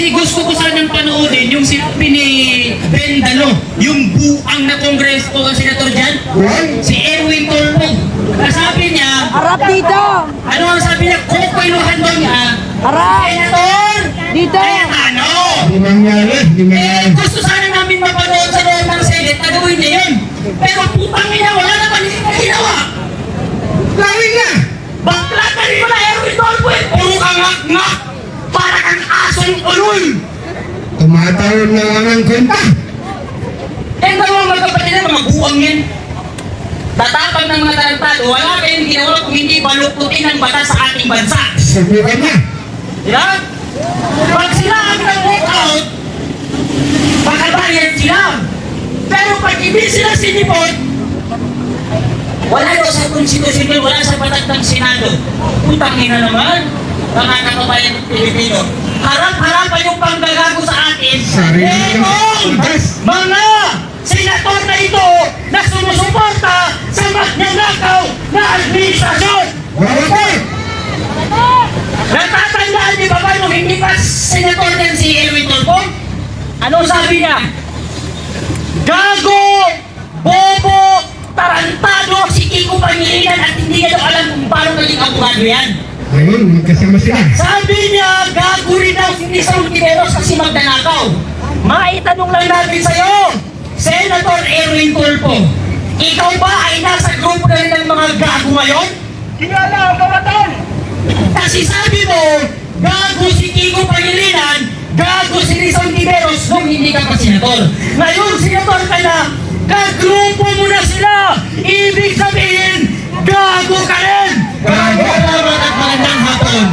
Kasi gusto ko sanang panoodin yung si Pinibendalo, yung buang na kongreso ng senator dyan, si Erwin Tulfo. Sabi niya, Harap dito! ano ang sabi niya? Kukuiluhan daw niya, Harap! Senator! Dito! Kaya ano? Di mangyari, di mangyari. Gusto sana namin mapanood sa loob ng Senate na gawin niya yun. Pero putang niya, wala naman yung ginawa. Gawin na! Baklatan mo na Erwin Tulfo eh! Puro kang ngak-ngak! Para kang asong ulol! Tumatawag na lang ang kwenta. Eh, dalawang magkapatid na magbuwang yan. Tatapag ng mga tarantado, wala kayong ginawa kung hindi balukutin ang batas sa ating bansa. Subukan na. Diba? Pag sila ang nag-walkout, pakabayad sila. Pero pag hindi sila sinipot, wala daw sa konstitusyon, wala sa batas ng Senado. Putangin na naman, mga kababayan ng Pilipino. Harap-harapan yung panggagago sa atin. Sarili ng Etong batas. mga senator na ito na sumusuporta sa magnanakaw na administrasyon. Bakit? Natatandaan niyo ba ba nung hindi pa senator din si Erwin Tulfo? Ano sabi niya? Gago! Bobo! Tarantado! Si Kiko Pangilinan at hindi niya daw alam kung paano naging abogado yan. Ngayon, magkasama sila. Sabi niya, gago rin daw si Lisa Ontiveros kasi magnanakaw. Maitanong lang natin sa'yo, Senator Erwin Tulfo, ikaw ba ay nasa grupo na rin ng mga gago ngayon? Kilala ang kawaton! Kasi sabi mo, gago si Kiko Pangilinan, gago si Lisa Ontiveros nung hindi ka pa senator. Ngayon, senator ka na, kagrupo mo na sila! Ibig sabihin, gago ka rin! Gago! Salamat at magandang hapon!